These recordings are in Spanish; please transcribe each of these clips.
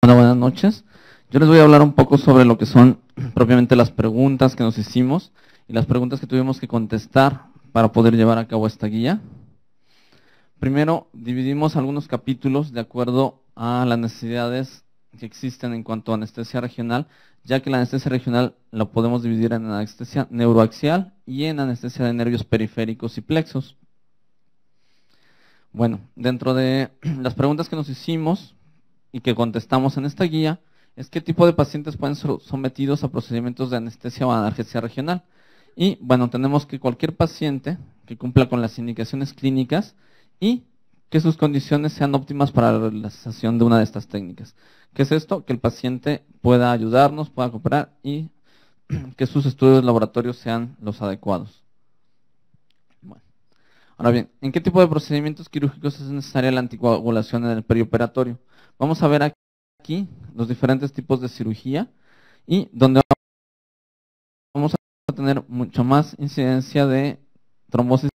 Bueno, buenas noches. Yo les voy a hablar un poco sobre lo que son propiamente las preguntas que nos hicimos y las preguntas que tuvimos que contestar para poder llevar a cabo esta guía. Primero, dividimos algunos capítulos de acuerdo a las necesidades que existen en cuanto a anestesia regional, ya que la anestesia regional la podemos dividir en anestesia neuroaxial y en anestesia de nervios periféricos y plexos. Bueno, dentro de las preguntas que nos hicimos y que contestamos en esta guía, es qué tipo de pacientes pueden ser sometidos a procedimientos de anestesia o analgesia regional. Y bueno, tenemos que cualquier paciente que cumpla con las indicaciones clínicas y que sus condiciones sean óptimas para la realización de una de estas técnicas. ¿Qué es esto? Que el paciente pueda ayudarnos, pueda cooperar y que sus estudios de laboratorio sean los adecuados. Bueno. Ahora bien, ¿en qué tipo de procedimientos quirúrgicos es necesaria la anticoagulación en el perioperatorio? Vamos a ver aquí los diferentes tipos de cirugía y donde vamos a tener mucho más incidencia de trombosis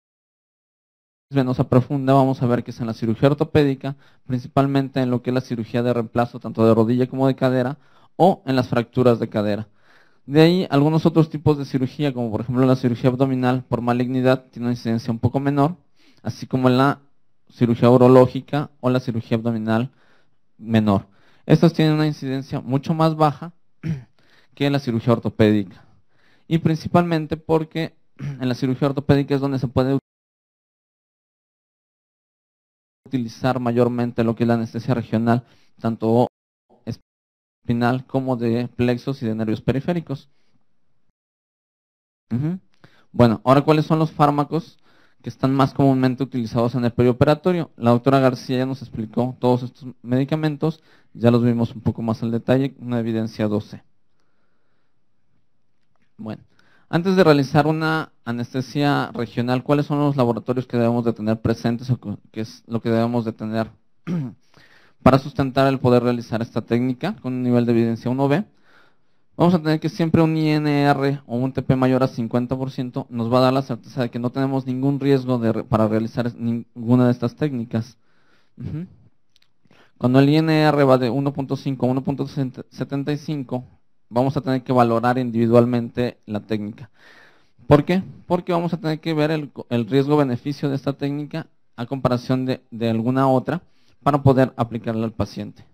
venosa profunda. Vamos a ver que es en la cirugía ortopédica, principalmente en lo que es la cirugía de reemplazo tanto de rodilla como de cadera o en las fracturas de cadera. De ahí algunos otros tipos de cirugía, como por ejemplo la cirugía abdominal por malignidad, tiene una incidencia un poco menor, así como la cirugía urológica o la cirugía abdominal menor. Estas tienen una incidencia mucho más baja que en la cirugía ortopédica. Y principalmente porque en la cirugía ortopédica es donde se puede utilizar mayormente lo que es la anestesia regional, tanto espinal como de plexos y de nervios periféricos. Bueno, ahora, ¿cuáles son los fármacos que están más comúnmente utilizados en el perioperatorio? La doctora García ya nos explicó todos estos medicamentos, ya los vimos un poco más al detalle, una evidencia 12. Bueno, antes de realizar una anestesia regional, ¿cuáles son los laboratorios que debemos de tener presentes o qué es lo que debemos de tener para sustentar el poder realizar esta técnica con un nivel de evidencia 1B? Vamos a tener que siempre un INR o un TP mayor a 50% nos va a dar la certeza de que no tenemos ningún riesgo para realizar ninguna de estas técnicas. Cuando el INR va de 1.5 a 1.75, vamos a tener que valorar individualmente la técnica. ¿Por qué? Porque vamos a tener que ver el riesgo-beneficio de esta técnica a comparación de alguna otra para poder aplicarla al paciente.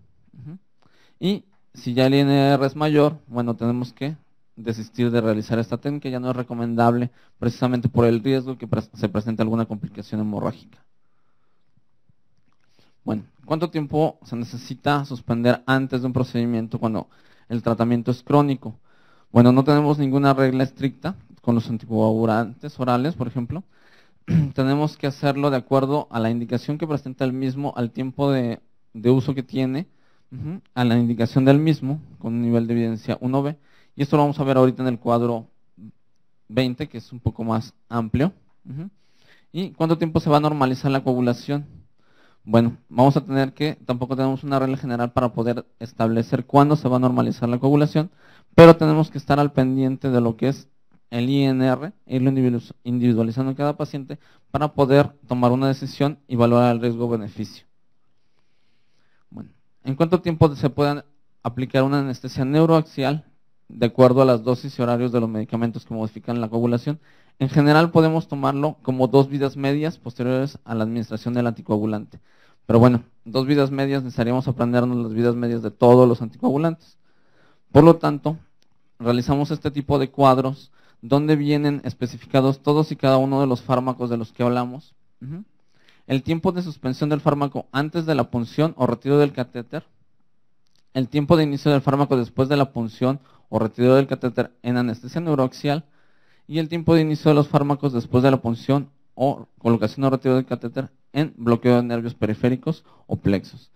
Y si ya el INR es mayor, bueno, tenemos que desistir de realizar esta técnica, ya no es recomendable precisamente por el riesgo que se presente alguna complicación hemorrágica. Bueno, ¿cuánto tiempo se necesita suspender antes de un procedimiento cuando el tratamiento es crónico? Bueno, no tenemos ninguna regla estricta con los anticoagulantes orales, por ejemplo. Tenemos que hacerlo de acuerdo a la indicación que presenta el mismo, al tiempo de uso que tiene, a la indicación del mismo, con un nivel de evidencia 1B. Y esto lo vamos a ver ahorita en el cuadro 20, que es un poco más amplio. ¿Y cuánto tiempo se va a normalizar la coagulación? Bueno, vamos a tener que, tampoco tenemos una regla general para poder establecer cuándo se va a normalizar la coagulación, pero tenemos que estar al pendiente de lo que es el INR, irlo individualizando en cada paciente para poder tomar una decisión y valorar el riesgo-beneficio. Bueno, ¿en cuánto tiempo se puede aplicar una anestesia neuroaxial de acuerdo a las dosis y horarios de los medicamentos que modifican la coagulación? En general podemos tomarlo como 2 vidas medias posteriores a la administración del anticoagulante. Pero bueno, 2 vidas medias necesitaríamos aprendernos las vidas medias de todos los anticoagulantes. Por lo tanto, realizamos este tipo de cuadros donde vienen especificados todos y cada uno de los fármacos de los que hablamos. El tiempo de suspensión del fármaco antes de la punción o retiro del catéter, el tiempo de inicio del fármaco después de la punción o retiro del catéter en anestesia neuroaxial y el tiempo de inicio de los fármacos después de la punción o colocación o retiro del catéter en bloqueo de nervios periféricos o plexos.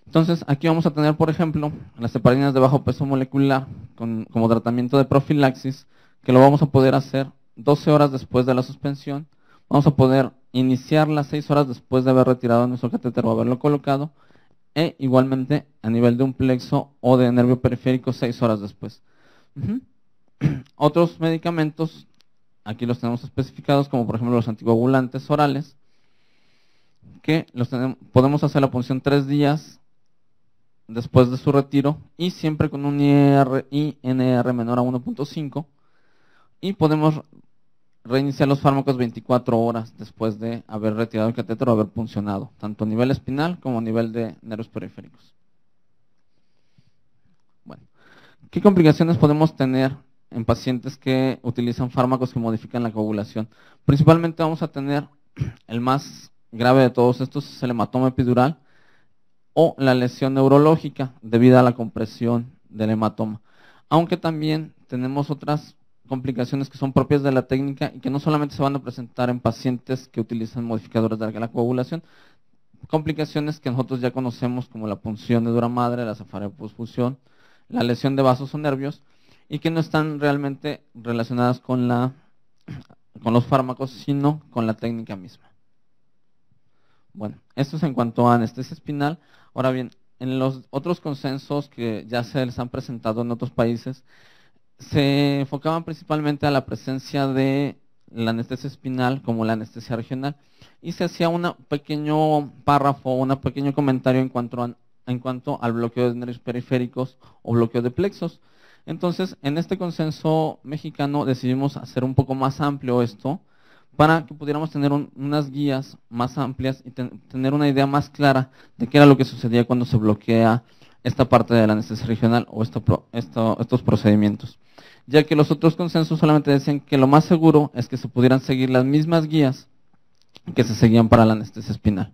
Entonces, aquí vamos a tener, por ejemplo, las heparinas de bajo peso molecular como tratamiento de profilaxis, que lo vamos a poder hacer 12 horas después de la suspensión. Vamos a poder iniciarla 6 horas después de haber retirado nuestro catéter o haberlo colocado, e igualmente a nivel de un plexo o de nervio periférico 6 horas después. Otros medicamentos, aquí los tenemos especificados, como por ejemplo los anticoagulantes orales, que podemos hacer la punción 3 días después de su retiro y siempre con un INR menor a 1.5, y podemos reiniciar los fármacos 24 horas después de haber retirado el catéter o haber puncionado, tanto a nivel espinal como a nivel de nervios periféricos. Bueno, ¿qué complicaciones podemos tener en pacientes que utilizan fármacos que modifican la coagulación? Principalmente vamos a tener el más grave de todos estos, es el hematoma epidural o la lesión neurológica debido a la compresión del hematoma. Aunque también tenemos otras complicaciones que son propias de la técnica y que no solamente se van a presentar en pacientes que utilizan modificadores de la coagulación, complicaciones que nosotros ya conocemos como la punción de dura madre, la cefalea posfusión, la lesión de vasos o nervios, y que no están realmente relacionadas con los fármacos, sino con la técnica misma. Bueno, esto es en cuanto a anestesia espinal. Ahora bien, en los otros consensos que ya se les han presentado en otros países, se enfocaban principalmente a la presencia de la anestesia espinal como la anestesia regional, y se hacía un pequeño párrafo, un pequeño comentario en cuanto al bloqueo de nervios periféricos o bloqueo de plexos. Entonces, en este consenso mexicano decidimos hacer un poco más amplio esto, para que pudiéramos tener unas guías más amplias y tener una idea más clara de qué era lo que sucedía cuando se bloquea esta parte de la anestesia regional o estos procedimientos. Ya que los otros consensos solamente decían que lo más seguro es que se pudieran seguir las mismas guías que se seguían para la anestesia espinal.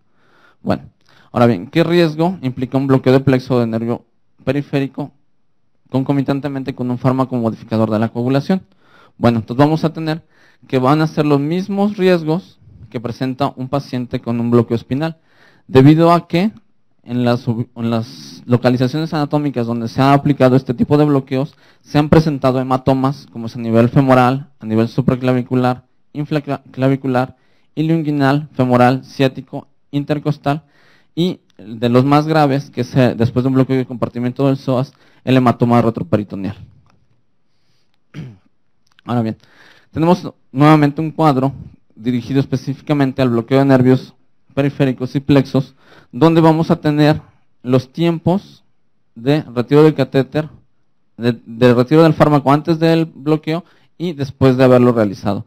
Bueno, ahora bien, ¿qué riesgo implica un bloqueo de plexo de nervio periférico concomitantemente con un fármaco modificador de la coagulación? Bueno, entonces vamos a tener que van a ser los mismos riesgos que presenta un paciente con un bloqueo espinal, debido a que en las localizaciones anatómicas donde se ha aplicado este tipo de bloqueos, se han presentado hematomas, como es a nivel femoral, a nivel supraclavicular, infraclavicular, ilioinguinal, femoral, ciático, intercostal, y de los más graves, que es después de un bloqueo de compartimiento del psoas, el hematoma retroperitoneal. Ahora bien, tenemos nuevamente un cuadro dirigido específicamente al bloqueo de nervios periféricos y plexos, donde vamos a tener los tiempos de retiro del catéter, de retiro del fármaco antes del bloqueo y después de haberlo realizado.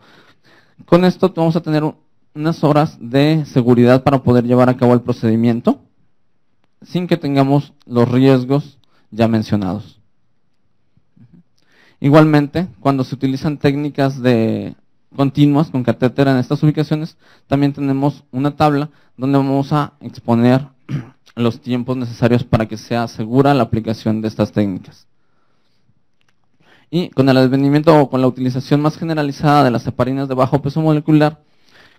Con esto vamos a tener unas horas de seguridad para poder llevar a cabo el procedimiento sin que tengamos los riesgos ya mencionados. Igualmente, cuando se utilizan técnicas continuas con catéter en estas ubicaciones, también tenemos una tabla donde vamos a exponer los tiempos necesarios para que sea segura la aplicación de estas técnicas. Y con el advenimiento o con la utilización más generalizada de las heparinas de bajo peso molecular,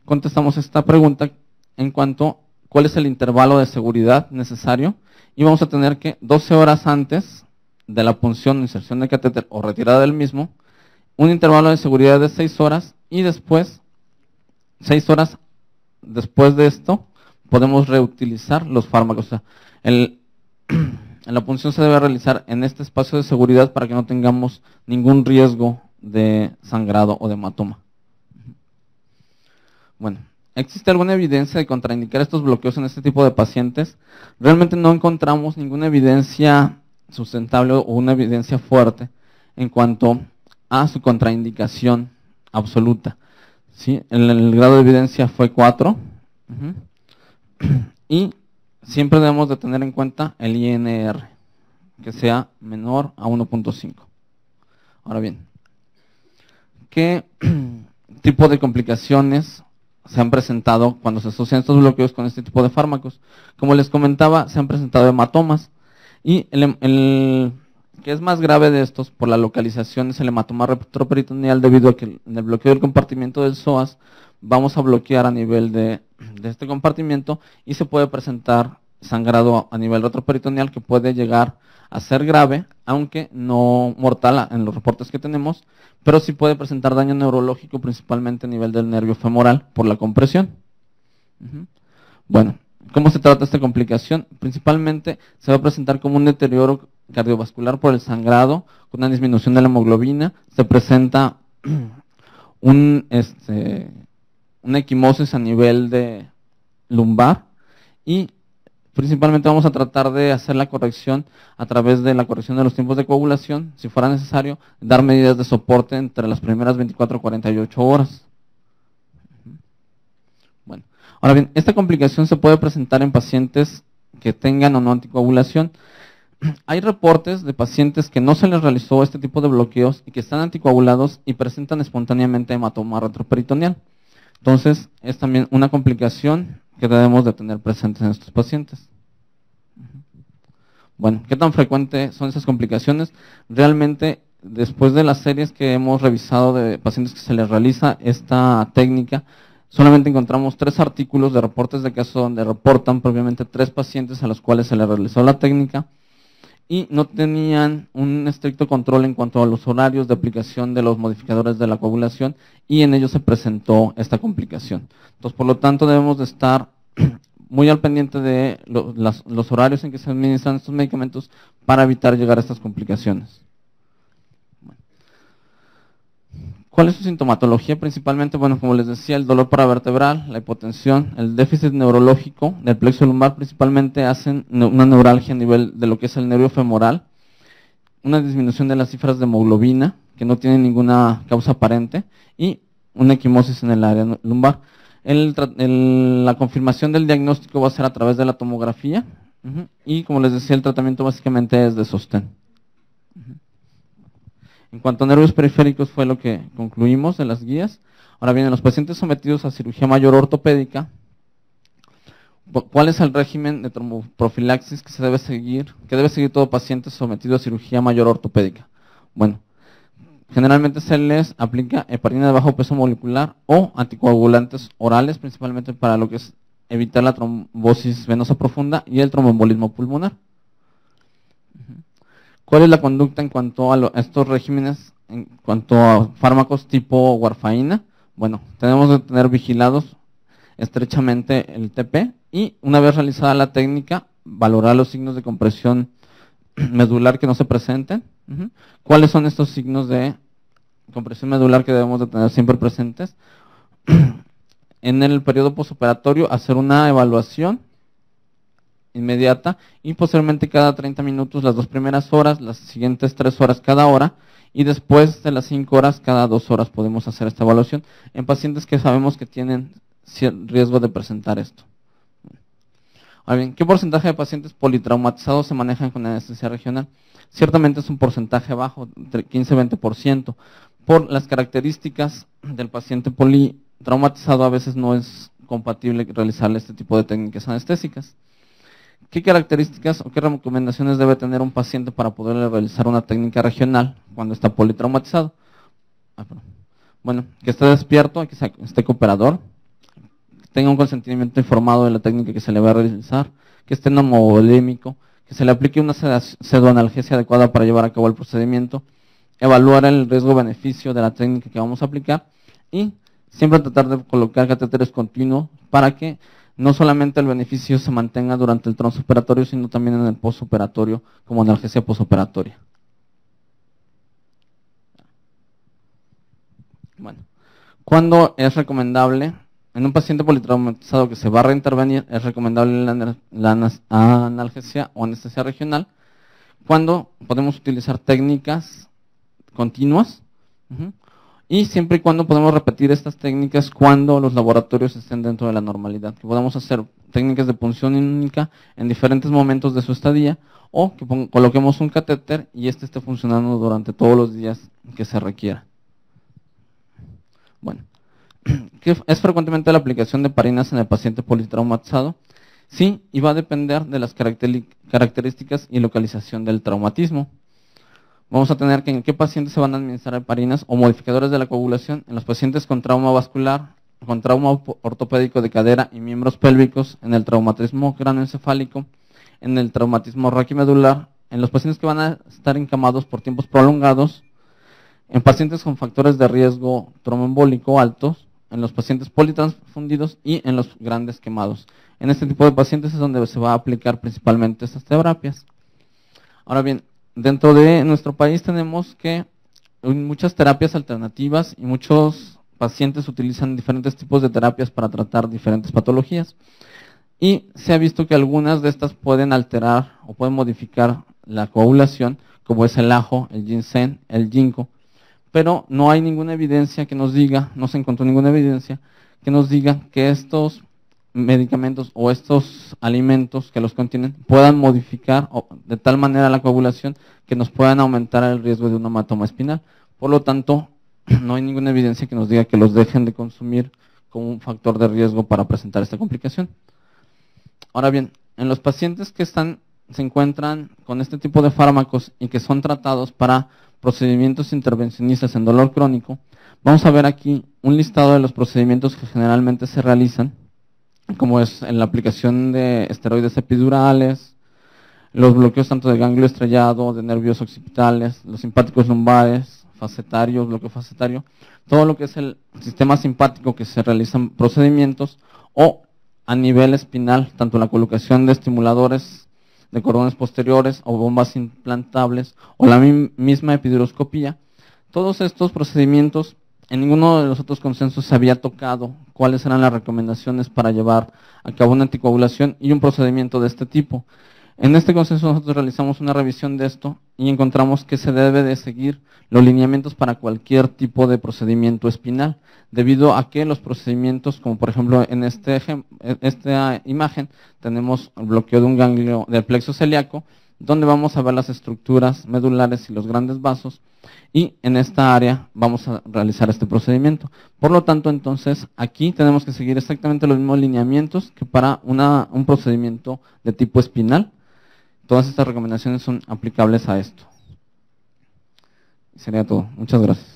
contestamos esta pregunta en cuanto a cuál es el intervalo de seguridad necesario, y vamos a tener que 12 horas antes de la punción o inserción del catéter o retirada del mismo, un intervalo de seguridad de 6 horas, y después, 6 horas después de esto, podemos reutilizar los fármacos. O sea, la punción se debe realizar en este espacio de seguridad para que no tengamos ningún riesgo de sangrado o de hematoma. Bueno, ¿existe alguna evidencia de contraindicar estos bloqueos en este tipo de pacientes? Realmente no encontramos ninguna evidencia sustentable o una evidencia fuerte en cuanto a su contraindicación absoluta. ¿Sí? El grado de evidencia fue 4. Y siempre debemos de tener en cuenta el INR, que sea menor a 1.5. Ahora bien, ¿qué tipo de complicaciones se han presentado cuando se asocian estos bloqueos con este tipo de fármacos? Como les comentaba, se han presentado hematomas, y el que es más grave de estos por la localización es el hematoma retroperitoneal, debido a que en el bloqueo del compartimiento del psoas vamos a bloquear a nivel de este compartimiento, y se puede presentar sangrado a nivel retroperitoneal que puede llegar a ser grave, aunque no mortal en los reportes que tenemos, pero sí puede presentar daño neurológico, principalmente a nivel del nervio femoral por la compresión. Bueno, ¿cómo se trata esta complicación? Principalmente se va a presentar como un deterioro cardiovascular por el sangrado, con una disminución de la hemoglobina. Se presenta una equimosis a nivel de lumbar, y Principalmente vamos a tratar de hacer la corrección a través de la corrección de los tiempos de coagulación, si fuera necesario, dar medidas de soporte entre las primeras 24 a 48 horas. Bueno, ahora bien, esta complicación se puede presentar en pacientes que tengan o no anticoagulación. Hay reportes de pacientes que no se les realizó este tipo de bloqueos y que están anticoagulados y presentan espontáneamente hematoma retroperitoneal. Entonces, es también una complicación que debemos de tener presentes en estos pacientes. Bueno, ¿qué tan frecuentes son esas complicaciones? Realmente, después de las series que hemos revisado de pacientes que se les realiza esta técnica, solamente encontramos 3 artículos de reportes de caso donde reportan propiamente 3 pacientes a los cuales se les realizó la técnica y no tenían un estricto control en cuanto a los horarios de aplicación de los modificadores de la coagulación y en ellos se presentó esta complicación. Entonces, por lo tanto, debemos de estar muy al pendiente de los horarios en que se administran estos medicamentos para evitar llegar a estas complicaciones. Bueno. ¿Cuál es su sintomatología? Principalmente, bueno, como les decía, el dolor paravertebral, la hipotensión, el déficit neurológico del plexo lumbar principalmente hacen una neuralgia a nivel de lo que es el nervio femoral, una disminución de las cifras de hemoglobina, que no tiene ninguna causa aparente, y una equimosis en el área lumbar. La confirmación del diagnóstico va a ser a través de la tomografía, y como les decía, el tratamiento básicamente es de sostén. En cuanto a nervios periféricos fue lo que concluimos en las guías. Ahora bien, en los pacientes sometidos a cirugía mayor ortopédica, ¿cuál es el régimen de tromboprofilaxis que se debe seguir? Que debe seguir todo paciente sometido a cirugía mayor ortopédica. Bueno, generalmente se les aplica heparina de bajo peso molecular o anticoagulantes orales, principalmente para lo que es evitar la trombosis venosa profunda y el tromboembolismo pulmonar. ¿Cuál es la conducta en cuanto a estos regímenes, en cuanto a fármacos tipo warfaína? Bueno, tenemos que tener vigilados estrechamente el TP y una vez realizada la técnica, valorar los signos de compresión medular que no se presenten. ¿Cuáles son estos signos de compresión medular que debemos de tener siempre presentes? En el periodo postoperatorio, hacer una evaluación inmediata y posteriormente cada 30 minutos las 2 primeras horas, las siguientes 3 horas cada hora y después de las 5 horas cada 2 horas podemos hacer esta evaluación en pacientes que sabemos que tienen riesgo de presentar esto. Ahora bien, ¿qué porcentaje de pacientes politraumatizados se manejan con anestesia regional? Ciertamente es un porcentaje bajo, entre 15 y 20%. Por las características del paciente politraumatizado a veces no es compatible realizarle este tipo de técnicas anestésicas. ¿Qué características o qué recomendaciones debe tener un paciente para poder realizar una técnica regional cuando está politraumatizado? Bueno, que esté despierto, que esté cooperador, que tenga un consentimiento informado de la técnica que se le va a realizar, que esté normovolémico, que se le aplique una pseudoanalgesia adecuada para llevar a cabo el procedimiento, evaluar el riesgo-beneficio de la técnica que vamos a aplicar y siempre tratar de colocar catéteres continuos para que no solamente el beneficio se mantenga durante el transoperatorio, sino también en el postoperatorio como analgesia postoperatoria. Bueno, ¿cuándo es recomendable? En un paciente politraumatizado que se va a reintervenir, es recomendable la analgesia o anestesia regional. Cuando podemos utilizar técnicas continuas, y siempre y cuando podemos repetir estas técnicas cuando los laboratorios estén dentro de la normalidad, que podamos hacer técnicas de punción única en diferentes momentos de su estadía o que coloquemos un catéter y este esté funcionando durante todos los días que se requiera. Bueno, ¿qué es frecuentemente la aplicación de heparinas en el paciente politraumatizado? Sí, y va a depender de las características y localización del traumatismo. Vamos a tener que en qué pacientes se van a administrar heparinas o modificadores de la coagulación en los pacientes con trauma vascular, con trauma ortopédico de cadera y miembros pélvicos, en el traumatismo cráneoencefálico, en el traumatismo raquimedular, en los pacientes que van a estar encamados por tiempos prolongados, en pacientes con factores de riesgo tromboembólico altos, en los pacientes politransfundidos y en los grandes quemados. En este tipo de pacientes es donde se va a aplicar principalmente estas terapias. Ahora bien, dentro de nuestro país tenemos que muchas terapias alternativas y muchos pacientes utilizan diferentes tipos de terapias para tratar diferentes patologías. y se ha visto que algunas de estas pueden alterar o pueden modificar la coagulación, como es el ajo, el ginseng, el ginkgo, pero no hay ninguna evidencia que nos diga, no se encontró ninguna evidencia que nos diga que estos medicamentos o estos alimentos que los contienen puedan modificar de tal manera la coagulación que nos puedan aumentar el riesgo de un hematoma espinal. Por lo tanto, no hay ninguna evidencia que nos diga que los dejen de consumir como un factor de riesgo para presentar esta complicación. Ahora bien, en los pacientes que se encuentran con este tipo de fármacos y que son tratados para procedimientos intervencionistas en dolor crónico, vamos a ver aquí un listado de los procedimientos que generalmente se realizan, como es en la aplicación de esteroides epidurales, los bloqueos tanto de ganglio estrellado, de nervios occipitales, los simpáticos lumbares, facetarios, bloqueo facetario, todo lo que es el sistema simpático que se realizan procedimientos, o a nivel espinal, tanto la colocación de estimuladores de cordones posteriores o bombas implantables o la misma epiduroscopía. Todos estos procedimientos, en ninguno de los otros consensos se había tocado cuáles eran las recomendaciones para llevar a cabo una anticoagulación y un procedimiento de este tipo. En este consenso nosotros realizamos una revisión de esto y encontramos que se debe de seguir los lineamientos para cualquier tipo de procedimiento espinal, debido a que los procedimientos, como por ejemplo en esta imagen, tenemos el bloqueo de un ganglio del plexo celíaco, donde vamos a ver las estructuras medulares y los grandes vasos, y en esta área vamos a realizar este procedimiento. Por lo tanto, entonces, aquí tenemos que seguir exactamente los mismos lineamientos que para un procedimiento de tipo espinal. Todas estas recomendaciones son aplicables a esto. Sería todo. Muchas gracias.